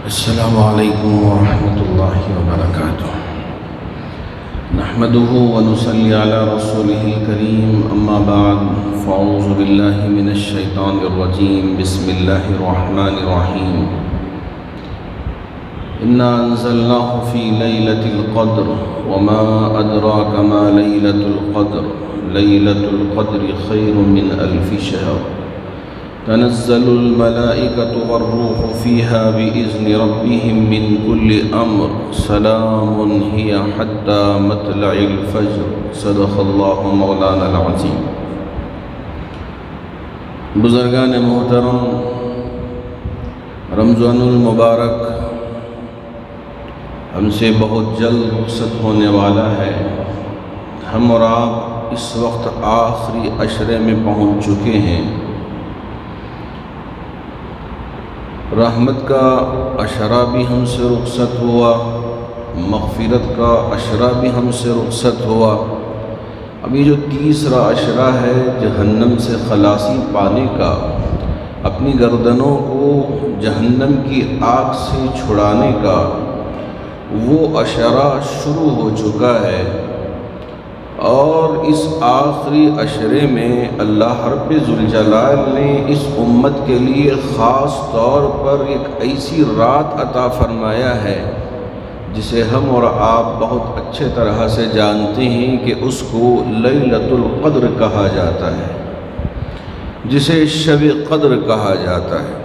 السلام علیکم ورحمۃ اللہ وبرکاتہ۔ نحمده ونصلی علی رسولہ الکریم، اما بعد فاعوذ باللہ من الشیطان الرجیم، بسم اللہ الرحمن الرحیم۔ انا انزلناہ فی لیلۃ القدر وما ادراک ما لیلۃ القدر، لیلۃ القدر خیر من الف شہر، تنزل الملائکۃ والروح فیہا بإذن ربہم من کل امر، سلام ہی حتی مطلع الفجر، صدق اللہ مولانا العظیم۔ بزرگان محترم، رمضان المبارک ہم سے بہت جلد رخصت ہونے والا ہے۔ ہم اور آپ اس وقت آخری عشرے میں پہنچ چکے ہیں۔ رحمت کا عشرہ بھی ہم سے رخصت ہوا، مغفرت کا عشرہ بھی ہم سے رخصت ہوا۔ ابھی جو تیسرا عشرہ ہے جہنم سے خلاصی پانے کا، اپنی گردنوں کو جہنم کی آگ سے چھڑانے کا، وہ عشرہ شروع ہو چکا ہے۔ اور اس آخری عشرے میں اللہ رب ذوالجلال نے اس امت کے لیے خاص طور پر ایک ایسی رات عطا فرمایا ہے جسے ہم اور آپ بہت اچھے طرح سے جانتے ہیں کہ اس کو لیلۃ القدر کہا جاتا ہے، جسے شب قدر کہا جاتا ہے۔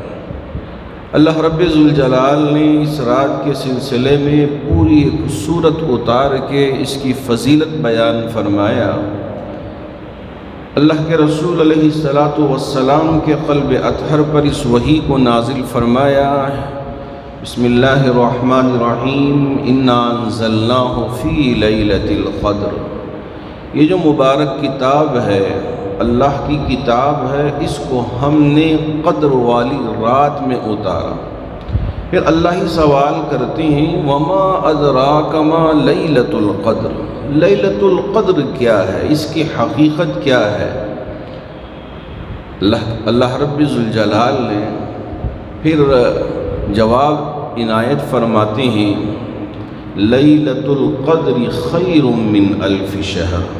اللہ رب ذوالجلال نے اس رات کے سلسلے میں پوری ایک سورت اتار کے اس کی فضیلت بیان فرمایا۔ اللہ کے رسول علیہ السلام کے قلب اطہر پر اس وحی کو نازل فرمایا۔ بسم اللہ الرحمن الرحیم، انا انزلناہ فی لیلۃ القدر۔ یہ جو مبارک کتاب ہے، اللہ کی کتاب ہے، اس کو ہم نے قدر والی رات میں اتارا۔ پھر اللہ ہی سوال کرتے ہیں، وما ادراک ما لیلۃ القدر، لیلۃ القدر کیا ہے، اس کی حقیقت کیا ہے؟ اللہ رب ذوالجلال نے پھر جواب عنایت فرماتے ہیں، لیلۃ القدر خیر من الف شہر۔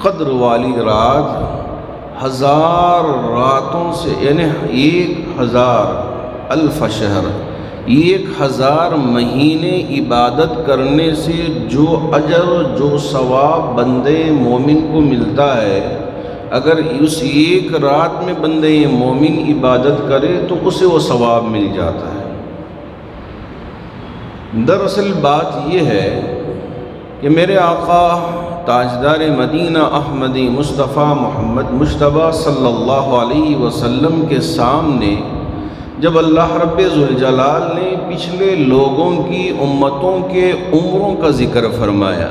قدر والی رات 1000 راتوں سے، یعنی 1000 الف شہر، 1000 مہینے عبادت کرنے سے جو اجر جو ثواب بندے مومن کو ملتا ہے، اگر اس ایک رات میں بندے مومن عبادت کرے تو اسے وہ ثواب مل جاتا ہے۔ دراصل بات یہ ہے کہ میرے آقا تاجدار مدینہ احمدی مصطفیٰ محمد مجتبیٰ صلی اللہ علیہ وسلم کے سامنے جب اللہ رب ذوالجلال نے پچھلے لوگوں کی امتوں کے عمروں کا ذکر فرمایا،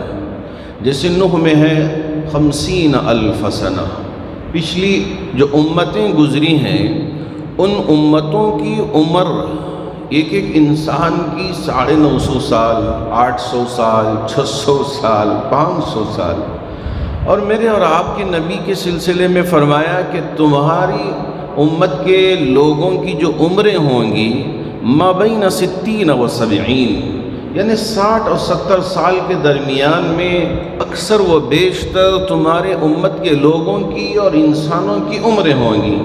جیسے نوح میں ہے 50 الف سنہ، پچھلی جو امتیں گزری ہیں ان امتوں کی عمر ایک ایک انسان کی 950 سال، 800 سال، 600 سال، 500 سال۔ اور میرے اور آپ کے نبی کے سلسلے میں فرمایا کہ تمہاری امت کے لوگوں کی جو عمریں ہوں گی ما بین 60 و 70، یعنی 60 اور 70 سال کے درمیان میں اکثر و بیشتر تمہارے امت کے لوگوں کی اور انسانوں کی عمریں ہوں گی۔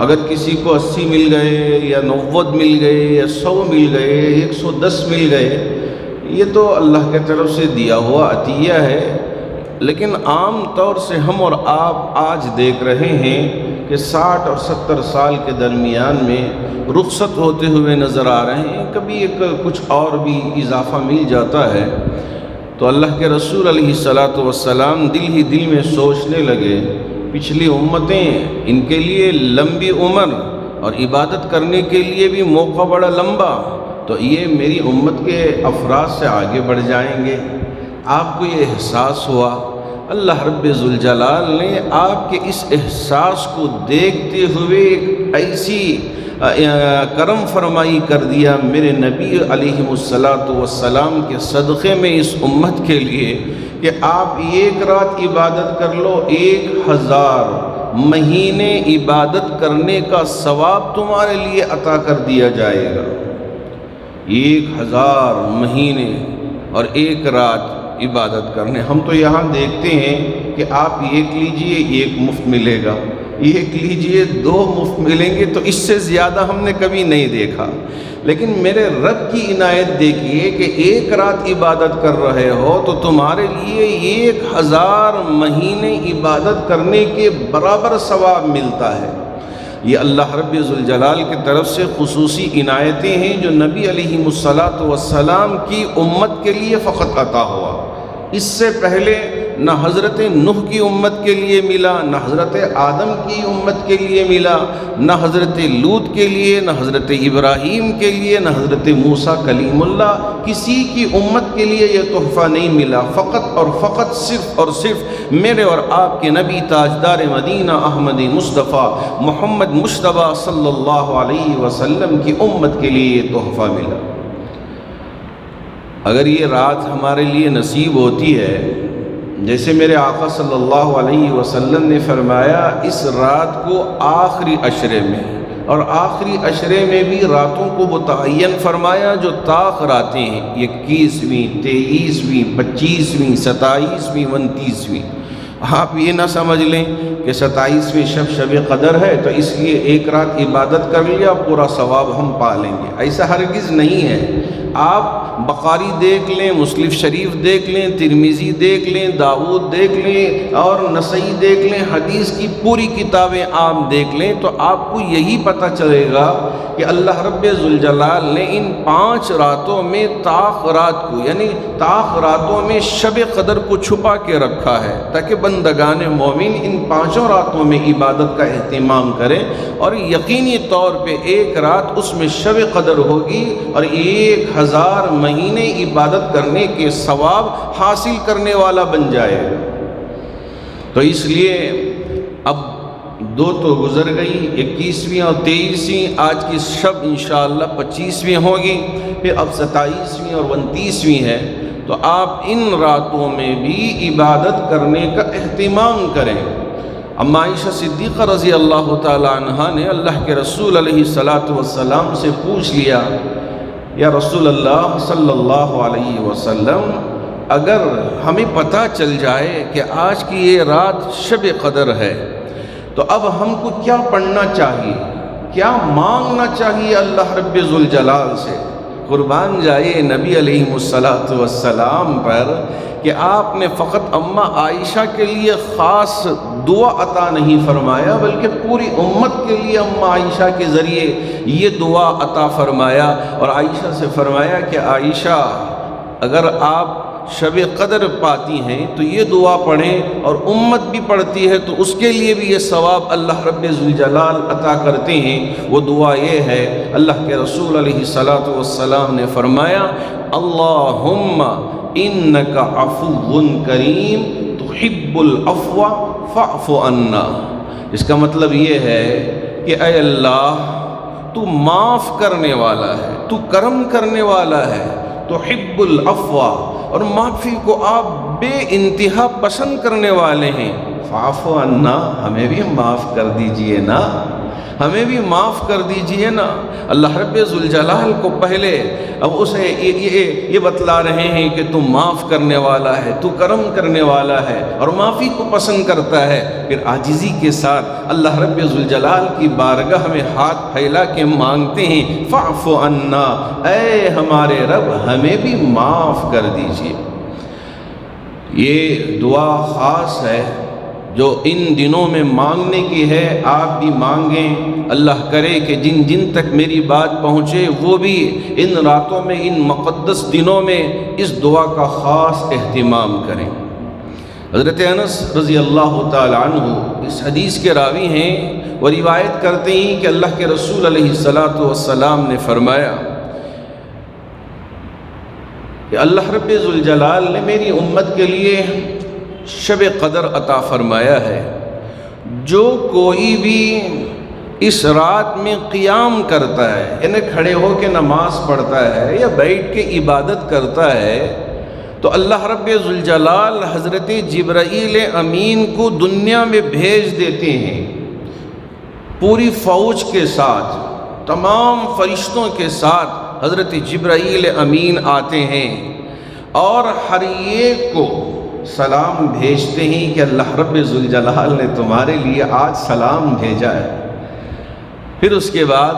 اگر کسی کو 80 مل گئے یا 90 مل گئے یا 100 مل گئے، 110 مل گئے، یہ تو اللہ کی طرف سے دیا ہوا عطیہ ہے، لیکن عام طور سے ہم اور آپ آج دیکھ رہے ہیں کہ 60 اور 70 سال کے درمیان میں رخصت ہوتے ہوئے نظر آ رہے ہیں۔ کبھی ایک کچھ اور بھی اضافہ مل جاتا ہے تو اللہ کے رسول علیہ السلام دل ہی دل میں سوچنے لگے، پچھلی امتیں ان کے لیے لمبی عمر اور عبادت کرنے کے لیے بھی موقع بڑا لمبا، تو یہ میری امت کے افراد سے آگے بڑھ جائیں گے۔ آپ کو یہ احساس ہوا، اللہ رب ذوالجلال نے آپ کے اس احساس کو دیکھتے ہوئے ایک ایسی کرم فرمائی کر دیا میرے نبی علیہ السلام کے صدقے میں اس امت کے لیے کہ آپ ایک رات عبادت کر لو، 1000 مہینے عبادت کرنے کا ثواب تمہارے لیے عطا کر دیا جائے گا۔ 1000 مہینے اور 1 رات عبادت کرنے. ہم تو یہاں دیکھتے ہیں کہ آپ 1 لیجئے 1 مفت ملے گا، 1 لیجئے 2 مفت ملیں گے، تو اس سے زیادہ ہم نے کبھی نہیں دیکھا. لیکن میرے رب کی عنایت دیکھیے کہ 1 رات عبادت کر رہے ہو تو تمہارے لیے 1000 مہینے عبادت کرنے کے برابر ثواب ملتا ہے. یہ اللہ رب ذوالجلال کی طرف سے خصوصی عنایتیں ہیں جو نبی علیہ الصلاۃ والسلام کی امت کے لیے فقط عطا ہوا. اس سے پہلے نہ حضرت نوح کی امت کے لیے ملا، نہ حضرت آدم کی امت کے لیے ملا، نہ حضرت لوط کے لیے، نہ حضرت ابراہیم کے لیے، نہ حضرت موسیٰ کلیم اللہ، کسی کی امت کے لیے یہ تحفہ نہیں ملا. فقط اور فقط صرف اور صرف میرے اور آپ کے نبی تاجدار مدینہ احمد مصطفیٰ محمد مجتبیٰ صلی اللہ علیہ وسلم کی امت کے لیے یہ تحفہ ملا. اگر یہ رات ہمارے لیے نصیب ہوتی ہے، جیسے میرے آقا صلی اللہ علیہ وسلم نے فرمایا اس رات کو آخری عشرے میں، اور آخری عشرے میں بھی راتوں کو متعین فرمایا جو طاق راتیں ہیں، 21ویں 23ویں 25ویں 27ویں 29ویں. آپ یہ نہ سمجھ لیں کہ 27ویں شب قدر ہے تو اس لیے 1 رات عبادت کر لیا پورا ثواب ہم پا لیں گے. ایسا ہرگز نہیں ہے. آپ بخاری دیکھ لیں، مسلم شریف دیکھ لیں، ترمذی دیکھ لیں، داؤد دیکھ لیں اور نسائی دیکھ لیں، حدیث کی پوری کتابیں آپ دیکھ لیں تو آپ کو یہی پتہ چلے گا کہ اللہ رب ذوالجلال نے ان 5 راتوں میں طاق رات کو، یعنی طاق راتوں میں شب قدر کو چھپا کے رکھا ہے تاکہ بندگان مومن ان 5 راتوں میں عبادت کا اہتمام کریں. اور یقینی طور پہ 1 رات اس میں شب قدر ہوگی اور 1000 مہینے عبادت کرنے کے ثواب حاصل کرنے والا بن جائے. تو اس لیے اب 2 تو گزر گئی، 21ویں اور 23ویں، آج کی شب انشاءاللہ 25ویں ہوگی، پھر اب 27ویں اور 29ویں ہے. تو آپ ان راتوں میں بھی عبادت کرنے کا اہتمام کریں. اما عائشہ صدیقہ رضی اللہ تعالی عنہا نے اللہ کے رسول علیہ السلام سے پوچھ لیا، یا رسول اللہ صلی اللہ علیہ وسلم، اگر ہمیں پتہ چل جائے کہ آج کی یہ رات شب قدر ہے تو اب ہم کو کیا پڑھنا چاہیے، کیا مانگنا چاہیے اللہ رب ذوالجلال سے؟ قربان جائے نبی علیہ السلام پر کہ آپ نے فقط اماں عائشہ کے لیے خاص دعا عطا نہیں فرمایا بلکہ پوری امت کے لیے اماں عائشہ کے ذریعے یہ دعا عطا فرمایا. اور عائشہ سے فرمایا کہ عائشہ اگر آپ شب قدر پاتی ہیں تو یہ دعا پڑھیں، اور امت بھی پڑھتی ہے تو اس کے لیے بھی یہ ثواب اللہ رب ذوالجلال عطا کرتے ہیں. وہ دعا یہ ہے، اللہ کے رسول علیہ السلام نے فرمایا، اللہم انک عفو کریم تحب العفو فاعف عنا. اس کا مطلب یہ ہے کہ اے اللہ تو معاف کرنے والا ہے، تو کرم کرنے والا ہے، تحب العفو، اور معافی کو آپ بے انتہا پسند کرنے والے ہیں. فاعف عنا، ہمیں بھی معاف کر دیجئے نا، ہمیں بھی معاف کر دیجئے نا. اللہ رب ذوالجلال کو پہلے اب اسے یہ بتلا رہے ہیں کہ تو معاف کرنے والا ہے، تو کرم کرنے والا ہے اور معافی کو پسند کرتا ہے. پھر عاجزی کے ساتھ اللہ رب ذوالجلال کی بارگاہ میں ہاتھ پھیلا کے مانگتے ہیں، فاعف عنا، اے ہمارے رب ہمیں بھی معاف کر دیجئے. یہ دعا خاص ہے جو ان دنوں میں مانگنے کی ہے. آپ بھی مانگیں، اللہ کرے کہ جن جن تک میری بات پہنچے وہ بھی ان راتوں میں، ان مقدس دنوں میں اس دعا کا خاص اہتمام کریں. حضرت انس رضی اللہ تعالی عنہ اس حدیث کے راوی ہیں، وہ روایت کرتے ہیں کہ اللہ کے رسول علیہ السلام نے فرمایا کہ اللہ رب ذوالجلال نے میری امت کے لیے شب قدر عطا فرمایا ہے. جو کوئی بھی اس رات میں قیام کرتا ہے، یعنی کھڑے ہو کے نماز پڑھتا ہے یا بیٹھ کے عبادت کرتا ہے، تو اللہ رب ذوالجلال حضرت جبرائیل امین کو دنیا میں بھیج دیتے ہیں پوری فوج کے ساتھ، تمام فرشتوں کے ساتھ. حضرت جبرائیل امین آتے ہیں اور ہر ایک کو سلام بھیجتے ہیں کہ اللہ رب ذوالجلال نے تمہارے لیے آج سلام بھیجا ہے۔ پھر اس کے بعد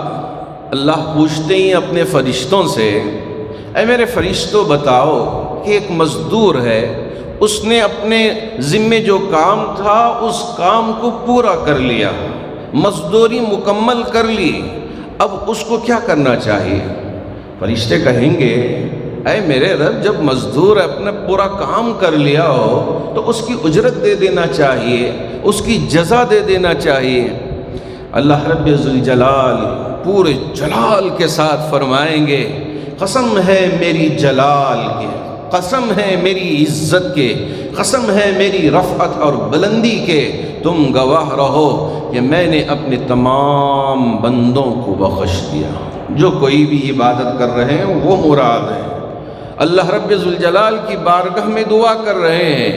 اللہ پوچھتے ہیں اپنے فرشتوں سے، اے میرے فرشتوں بتاؤ کہ ایک مزدور ہے، اس نے اپنے ذمے جو کام تھا اس کام کو پورا کر لیا، مزدوری مکمل کر لی، اب اس کو کیا کرنا چاہیے؟ فرشتے کہیں گے، اے میرے رب، جب مزدور اپنا پورا کام کر لیا ہو تو اس کی اجرت دے دینا چاہیے، اس کی جزا دے دینا چاہیے۔ اللہ رب ذوالجلال پورے جلال کے ساتھ فرمائیں گے، قسم ہے میری جلال کے، قسم ہے میری عزت کے، قسم ہے میری رفعت اور بلندی کے، تم گواہ رہو کہ میں نے اپنے تمام بندوں کو بخش دیا۔ جو کوئی بھی عبادت کر رہے ہیں وہ مراد ہے، اللہ رب ذوالجلال کی بارگاہ میں دعا کر رہے ہیں،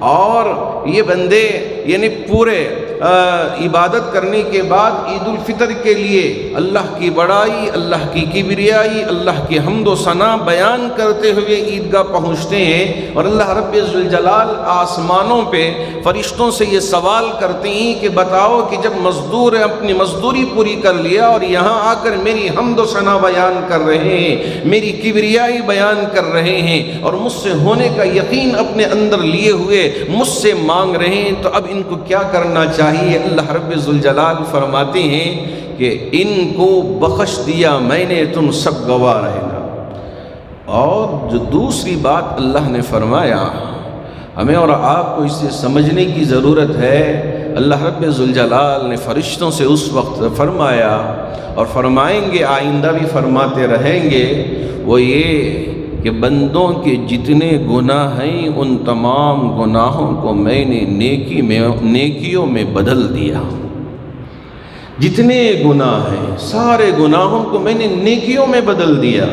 اور یہ بندے یعنی پورے عبادت کرنے کے بعد عید الفطر کے لیے اللہ کی بڑائی، اللہ کی کبریائی، اللہ کی حمد و ثنا بیان کرتے ہوئے عیدگاہ پہنچتے ہیں، اور اللہ رب ذوالجلال آسمانوں پہ فرشتوں سے یہ سوال کرتے ہیں کہ بتاؤ کہ جب مزدور اپنی مزدوری پوری کر لیا اور یہاں آ کر میری حمد و ثنا بیان کر رہے ہیں، میری کبریائی بیان کر رہے ہیں، اور مجھ سے ہونے کا یقین اپنے اندر لیے ہوئے مجھ سے مانگ رہے ہیں، تو اب ان کو کیا کرنا چاہیے؟ اللہ رب ذوالجلال فرماتے ہیں کہ ان کو بخش دیا میں نے، تم سب گواہ رہنا۔ اور جو دوسری بات اللہ نے فرمایا، ہمیں اور آپ کو اسے سمجھنے کی ضرورت ہے، اللہ رب ذوالجلال نے فرشتوں سے اس وقت فرمایا اور فرمائیں گے، آئندہ بھی فرماتے رہیں گے، وہ یہ کہ بندوں کے جتنے گناہ ہیں ان تمام گناہوں کو میں نے نیکیوں میں بدل دیا۔ جتنے گناہ ہیں سارے گناہوں کو میں نے نیکیوں میں بدل دیا۔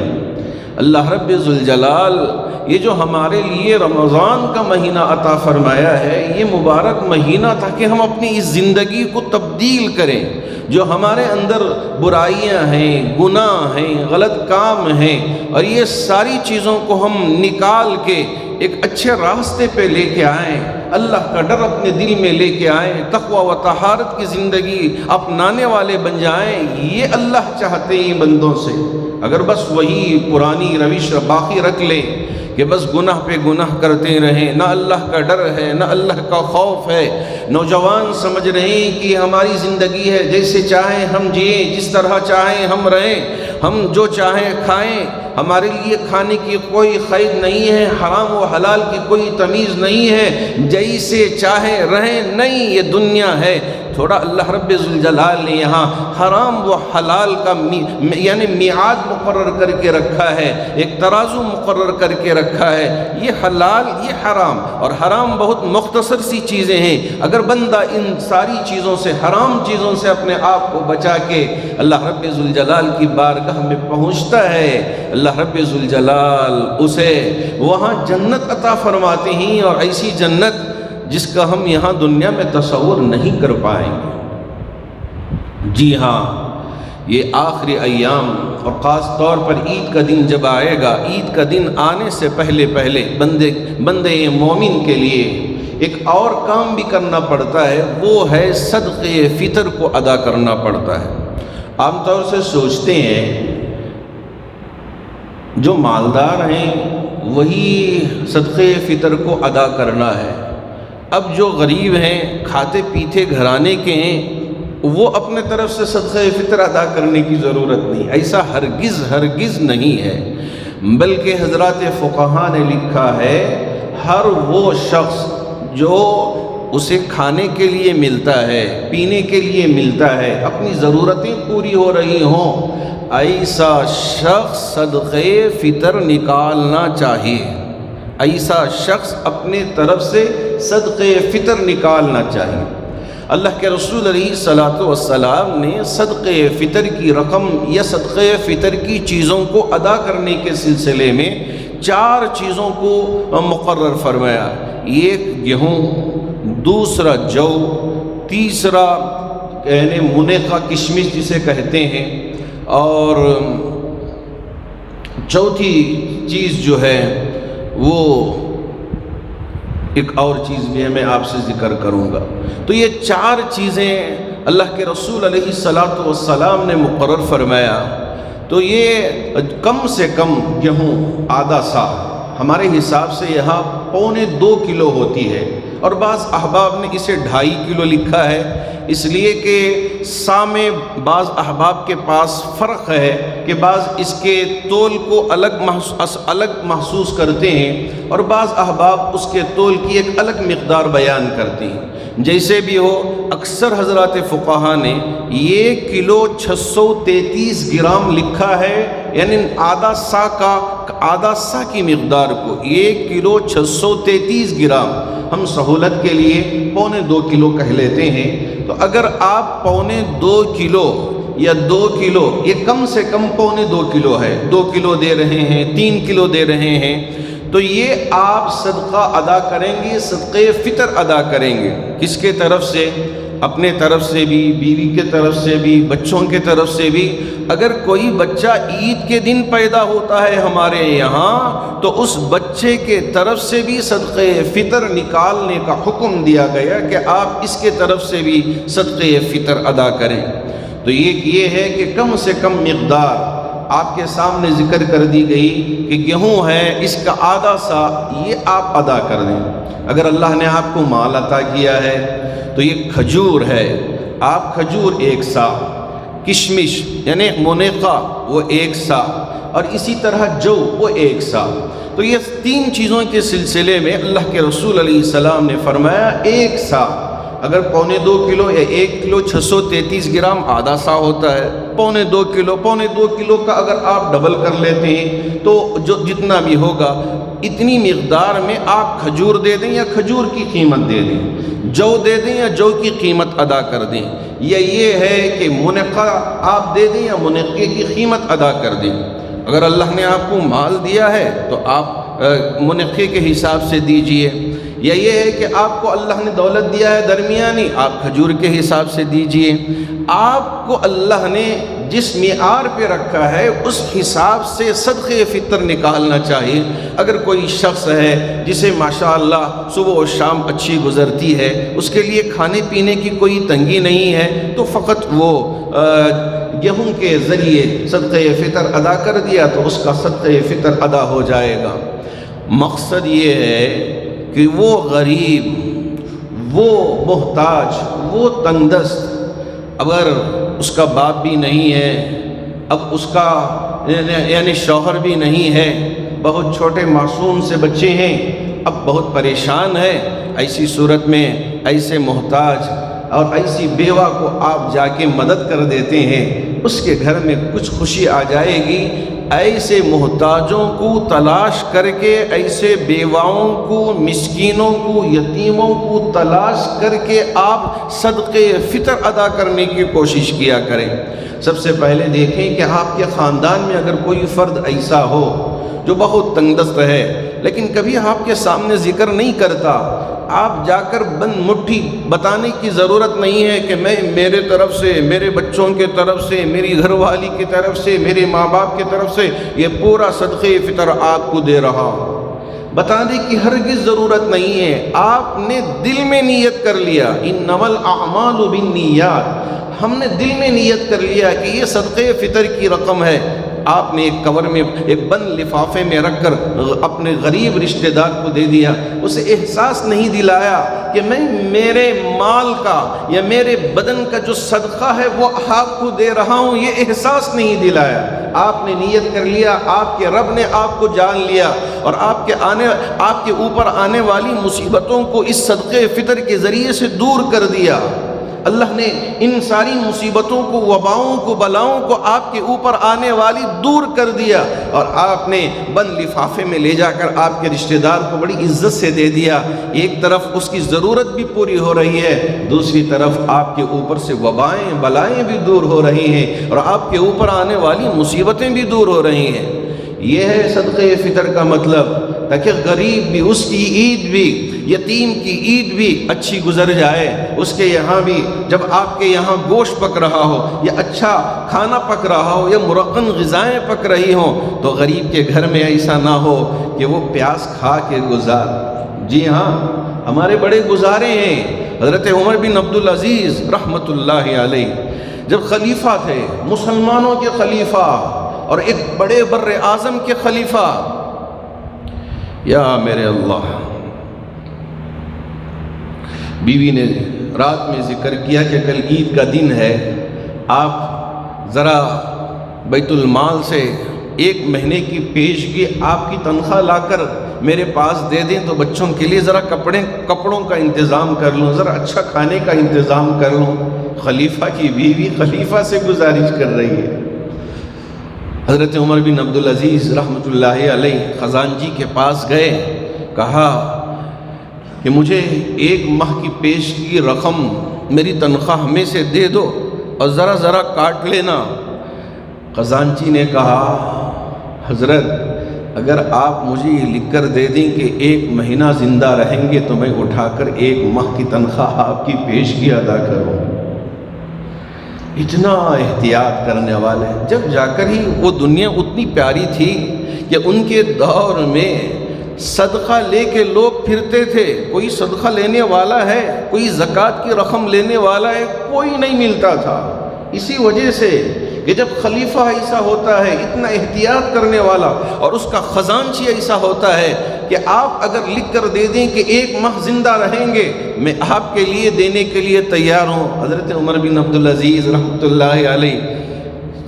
اللہ رب ذوالجلال یہ جو ہمارے لیے رمضان کا مہینہ عطا فرمایا ہے، یہ مبارک مہینہ تھا کہ ہم اپنی اس زندگی کو تبدیل کریں۔ جو ہمارے اندر برائیاں ہیں، گناہ ہیں، غلط کام ہیں، اور یہ ساری چیزوں کو ہم نکال کے ایک اچھے راستے پہ لے کے آئیں، اللہ کا ڈر اپنے دل میں لے کے آئیں، تقوی و طہارت کی زندگی اپنانے والے بن جائیں، یہ اللہ چاہتے ہیں بندوں سے۔ اگر بس وہی پرانی روش باقی رکھ لیں کہ بس گناہ پہ گناہ کرتے رہیں، نہ اللہ کا ڈر ہے، نہ اللہ کا خوف ہے، نوجوان سمجھ رہے ہیں کہ ہماری زندگی ہے، جیسے چاہیں ہم جئیں، جس طرح چاہیں ہم رہیں، ہم جو چاہیں کھائیں، ہمارے لیے کھانے کی کوئی قید نہیں ہے، حرام و حلال کی کوئی تمیز نہیں ہے، جیسے چاہیں رہیں، نہیں، یہ دنیا ہے۔ تھوڑا اللہ رب ذوالجلال نے یہاں حرام و حلال کا یعنی میعاد مقرر کر کے رکھا ہے، ایک ترازو مقرر کر کے رکھا ہے، یہ حلال یہ حرام، اور حرام بہت مختصر سی چیزیں ہیں۔ اگر بندہ ان ساری چیزوں سے، حرام چیزوں سے اپنے آپ کو بچا کے اللہ رب ذوالجلال کی بارگاہ میں پہنچتا ہے، اللہ رب ذوالجلال اسے وہاں جنت عطا فرماتے ہیں، اور ایسی جنت جس کا ہم یہاں دنیا میں تصور نہیں کر پائیں گے۔ جی ہاں، یہ آخری ایام اور خاص طور پر عید کا دن جب آئے گا، عید کا دن آنے سے پہلے بندے مومن کے لیے ایک اور کام بھی کرنا پڑتا ہے، وہ ہے صدقہ فطر کو ادا کرنا پڑتا ہے۔ عام طور سے سوچتے ہیں جو مالدار ہیں وہی صدقہ فطر کو ادا کرنا ہے، اب جو غریب ہیں، کھاتے پیتے گھرانے کے ہیں، وہ اپنے طرف سے صدقہ فطر ادا کرنے کی ضرورت نہیں۔ ایسا ہرگز نہیں ہے، بلکہ حضرات فقہاء نے لکھا ہے، ہر وہ شخص جو اسے کھانے کے لیے ملتا ہے، پینے کے لیے ملتا ہے، اپنی ضرورتیں پوری ہو رہی ہوں، ایسا شخص صدقہ فطر نکالنا چاہیے، ایسا شخص اپنے طرف سے صدقہ فطر نکالنا چاہیے۔ اللہ کے رسول علیہ الصلاۃ والسلام نے صدقہ فطر کی رقم یا صدقہ فطر کی چیزوں کو ادا کرنے کے سلسلے میں 4 چیزوں کو مقرر فرمایا۔ ایک گیہوں، دوسرا جو، تیسرا یعنی منیخہ کشمش جسے کہتے ہیں، اور چوتھی چیز جو ہے وہ ایک اور چیز بھی ہے، میں آپ سے ذکر کروں گا۔ تو یہ 4 چیزیں اللہ کے رسول علیہ الصلاۃ والسلام نے مقرر فرمایا۔ تو یہ کم سے کم گیہوں آدھا سا، ہمارے حساب سے یہاں 1.25 کلو ہوتی ہے، اور بعض احباب نے اسے 2.5 کلو لکھا ہے، اس لیے کہ سا میں بعض احباب کے پاس فرق ہے کہ بعض اس کے تول کو الگ محسوس کرتے ہیں، اور بعض احباب اس کے تول کی ایک الگ مقدار بیان کرتے ہیں۔ جیسے بھی ہو، اکثر حضرات فقہا نے یہ کلو 633 گرام لکھا ہے، یعنی آدھا سا کی مقدار کو 1 کلو 633 گرام، ہم سہولت کے لیے 1.25 کلو کہہ لیتے ہیں۔ تو اگر آپ 1.25 کلو یا 2 کلو، یہ کم سے کم 1.25 کلو ہے، 2 کلو دے رہے ہیں، 3 کلو دے رہے ہیں، تو یہ آپ صدقہ ادا کریں گے، صدقے فطر ادا کریں گے۔ کس کے طرف سے؟ اپنے طرف سے بھی، بیوی کے طرف سے بھی، بچوں کے طرف سے بھی۔ اگر کوئی بچہ عید کے دن پیدا ہوتا ہے ہمارے یہاں، تو اس بچے کے طرف سے بھی صدقے فطر نکالنے کا حکم دیا گیا کہ آپ اس کے طرف سے بھی صدقے فطر ادا کریں۔ تو یہ ہے کہ کم سے کم مقدار آپ کے سامنے ذکر کر دی گئی کہ گیہوں ہے، اس کا آدھا سا یہ آپ ادا کر دیں۔ اگر اللہ نے آپ کو مال عطا کیا ہے تو یہ کھجور ہے، آپ کھجور 1 سا، کشمش یعنی منیقہ وہ 1 سا، اور اسی طرح جو وہ 1 سا۔ تو یہ 3 چیزوں کے سلسلے میں اللہ کے رسول علیہ السلام نے فرمایا 1 سا۔ اگر 1.25 کلو یا 1 کلو 633 گرام آدھا سا ہوتا ہے، 1.25 کلو کا اگر آپ ڈبل کر لیتے ہیں تو جو جتنا بھی ہوگا اتنی مقدار میں آپ کھجور دے دیں یا کھجور کی قیمت دے دیں، جو دے دیں یا جو کی قیمت ادا کر دیں، یا یہ ہے کہ منقہ آپ دے دیں یا منقے کی قیمت ادا کر دیں۔ اگر اللہ نے آپ کو مال دیا ہے تو آپ منقے کے حساب سے دیجئے، یا یہ ہے کہ آپ کو اللہ نے دولت دیا ہے درمیانی، آپ کھجور کے حساب سے دیجئے۔ آپ کو اللہ نے جس معیار پہ رکھا ہے اس حساب سے صدقے فطر نکالنا چاہیے۔ اگر کوئی شخص ہے جسے ماشاءاللہ صبح و شام اچھی گزرتی ہے، اس کے لیے کھانے پینے کی کوئی تنگی نہیں ہے، تو فقط وہ گیہوں کے ذریعے صدقے فطر ادا کر دیا تو اس کا صدقے فطر ادا ہو جائے گا۔ مقصد یہ ہے کہ وہ غریب، وہ محتاج، وہ تنگ دست، اگر اس کا باپ بھی نہیں ہے، اب اس کا یعنی شوہر بھی نہیں ہے، بہت چھوٹے معصوم سے بچے ہیں، اب بہت پریشان ہے، ایسی صورت میں ایسے محتاج اور ایسی بیوہ کو آپ جا کے مدد کر دیتے ہیں، اس کے گھر میں کچھ خوشی آ جائے گی۔ ایسے محتاجوں کو تلاش کر کے، ایسے بیواؤں کو، مسکینوں کو، یتیموں کو تلاش کر کے آپ صدقے فطر ادا کرنے کی کوشش کیا کریں۔ سب سے پہلے دیکھیں کہ آپ کے خاندان میں اگر کوئی فرد ایسا ہو جو بہت تنگ دست ہے لیکن کبھی آپ کے سامنے ذکر نہیں کرتا، آپ جا کر بند مٹھی بتانے کی ضرورت نہیں ہے کہ میں میرے طرف سے، میرے بچوں کے طرف سے، میری گھر والی کی طرف سے، میرے ماں باپ کی طرف سے یہ پورا صدقے فطر آپ کو دے رہا ہوں، بتانے کی ہرگز ضرورت نہیں ہے۔ آپ نے دل میں نیت کر لیا، انما الاعمال بالنیات، ہم نے دل میں نیت کر لیا کہ یہ صدقے فطر کی رقم ہے، آپ نے ایک کور میں، ایک بند لفافے میں رکھ کر اپنے غریب رشتہ دار کو دے دیا، اسے احساس نہیں دلایا کہ میں میرے مال کا یا میرے بدن کا جو صدقہ ہے وہ آپ کو دے رہا ہوں، یہ احساس نہیں دلایا۔ آپ نے نیت کر لیا، آپ کے رب نے آپ کو جان لیا، اور آپ کے اوپر آنے والی مصیبتوں کو اس صدقے فطر کے ذریعے سے دور کر دیا۔ اللہ نے ان ساری مصیبتوں کو، وباؤں کو، بلاؤں کو آپ کے اوپر آنے والی دور کر دیا، اور آپ نے بند لفافے میں لے جا کر آپ کے رشتہ دار کو بڑی عزت سے دے دیا۔ ایک طرف اس کی ضرورت بھی پوری ہو رہی ہے، دوسری طرف آپ کے اوپر سے وبائیں، بلائیں بھی دور ہو رہی ہیں، اور آپ کے اوپر آنے والی مصیبتیں بھی دور ہو رہی ہیں۔ یہ ہے صدقے فطر کا مطلب، تاکہ غریب بھی، اس کی عید بھی، یتیم کی عید بھی اچھی گزر جائے، اس کے یہاں بھی جب آپ کے یہاں گوشت پک رہا ہو یا اچھا کھانا پک رہا ہو یا مرغن غذائیں پک رہی ہوں، تو غریب کے گھر میں ایسا نہ ہو کہ وہ پیاس کھا کے گزار۔ جی ہاں، ہمارے بڑے گزارے ہیں۔ حضرت عمر بن عبدالعزیز رحمۃ اللہ علیہ جب خلیفہ تھے، مسلمانوں کے خلیفہ اور ایک بڑے بر اعظم کے خلیفہ، یا میرے اللہ، بیوی نے رات میں ذکر کیا کہ کل عید کا دن ہے، آپ ذرا بیت المال سے 1 مہینے کی پیشگی آپ کی تنخواہ لا کر میرے پاس دے دیں تو بچوں کے لیے ذرا کپڑوں کا انتظام کر لوں، ذرا اچھا کھانے کا انتظام کر لوں۔ خلیفہ کی بیوی خلیفہ سے گزارش کر رہی ہے۔ حضرت عمر بن عبدالعزیز رحمۃ اللہ علیہ خزانچی کے پاس گئے، کہا کہ مجھے 1 ماہ کی پیشگی رقم میری تنخواہ میں سے دے دو اور ذرا کاٹ لینا۔ خزانچی نے کہا، حضرت اگر آپ مجھے یہ لکھ کر دے دیں کہ 1 مہینہ زندہ رہیں گے تو میں اٹھا کر 1 ماہ کی تنخواہ آپ کی پیشگی ادا کروں۔ اتنا احتیاط کرنے والے، جب جا کر ہی وہ دنیا اتنی پیاری تھی کہ ان کے دور میں صدقہ لے کے لوگ پھرتے تھے، کوئی صدقہ لینے والا ہے، کوئی زکوٰۃ کی رقم لینے والا ہے، کوئی نہیں ملتا تھا۔ اسی وجہ سے کہ جب خلیفہ ایسا ہوتا ہے اتنا احتیاط کرنے والا، اور اس کا خزانچی ایسا ہوتا ہے کہ آپ اگر لکھ کر دے دیں کہ 1 ماہ زندہ رہیں گے، میں آپ کے لیے دینے کے لیے تیار ہوں۔ حضرت عمر بن عبدالعزیز رحمۃ اللہ علیہ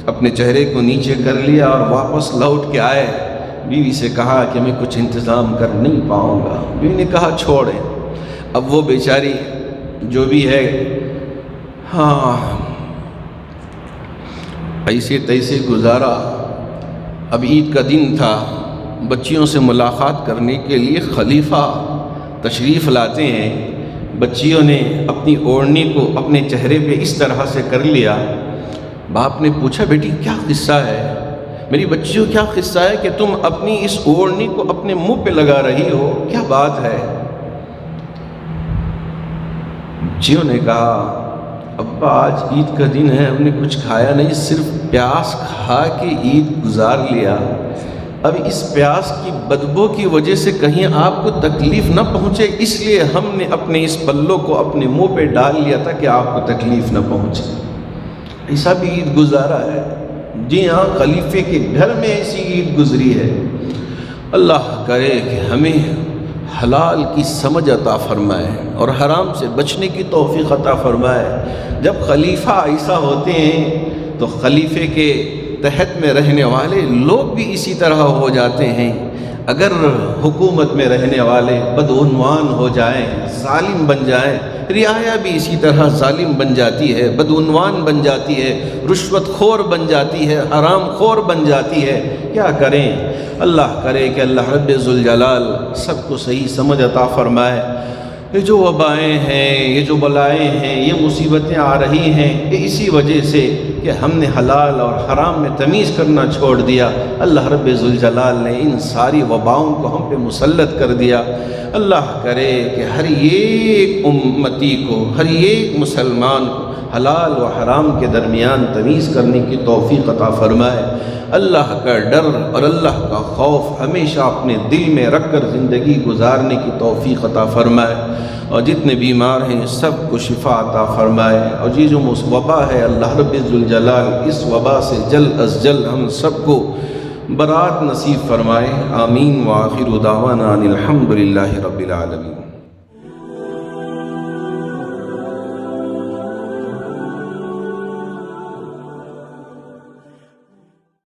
اپنے چہرے کو نیچے کر لیا اور واپس لوٹ کے آئے۔ بیوی سے کہا کہ میں کچھ انتظام کر نہیں پاؤں گا۔ بیوی نے کہا چھوڑیں۔ اب وہ بیچاری جو بھی ہے، ہاں ایسے تیسے گزارا۔ اب عید کا دن تھا، بچیوں سے ملاقات کرنے کے لیے خلیفہ تشریف لاتے ہیں۔ بچیوں نے اپنی اوڑھنی کو اپنے چہرے پہ اس طرح سے کر لیا۔ باپ نے پوچھا، بیٹی کیا قصہ ہے؟ میری بچیوں کیا قصہ ہے کہ تم اپنی اس اوڑھنی کو اپنے منہ پہ لگا رہی ہو، کیا بات ہے؟ بچیوں نے کہا، ابا آج عید کا دن ہے، ہم نے کچھ کھایا نہیں، صرف پیاس کھا کے عید گزار لیا۔ اب اس پیاس کی بدبو کی وجہ سے کہیں آپ کو تکلیف نہ پہنچے، اس لیے ہم نے اپنے اس پلو کو اپنے منہ پہ ڈال لیا تھا کہ آپ کو تکلیف نہ پہنچے۔ ایسا بھی عید گزارا ہے؟ جی ہاں، خلیفے کے گھر میں ایسی عید گزری ہے۔ اللہ کرے کہ ہمیں حلال کی سمجھ عطا فرمائے اور حرام سے بچنے کی توفیق عطا فرمائے۔ جب خلیفہ ایسا ہوتے ہیں تو خلیفے کے تحت میں رہنے والے لوگ بھی اسی طرح ہو جاتے ہیں۔ اگر حکومت میں رہنے والے بدعنوان ہو جائیں، ظالم بن جائیں، رعایا بھی اسی طرح ظالم بن جاتی ہے، بدعنوان بن جاتی ہے، رشوت خور بن جاتی ہے، حرام خور بن جاتی ہے۔ کیا کریں؟ اللہ کرے کہ اللہ رب ذوالجلال سب کو صحیح سمجھ عطا فرمائے۔ یہ جو وبائیں ہیں، یہ جو بلائیں ہیں، یہ مصیبتیں آ رہی ہیں، یہ اسی وجہ سے کہ ہم نے حلال اور حرام میں تمیز کرنا چھوڑ دیا۔ اللہ رب ذوالجلال نے ان ساری وباؤں کو ہم پہ مسلط کر دیا۔ اللہ کرے کہ ہر ایک امتی کو، ہر ایک مسلمان کو حلال و حرام کے درمیان تمیز کرنے کی توفیق عطا فرمائے۔ اللہ کا ڈر اور اللہ کا خوف ہمیشہ اپنے دل میں رکھ کر زندگی گزارنے کی توفیق عطا فرمائے، اور جتنے بیمار ہیں سب کو شفا عطا فرمائے، اور یہ جو وبا ہے اللہ رب ذوالجلال اس وبا سے جلد از جلد ہم سب کو برات نصیب فرمائے۔ آمین۔ وآخر دعوانا ان الحمد للہ رب العالمین۔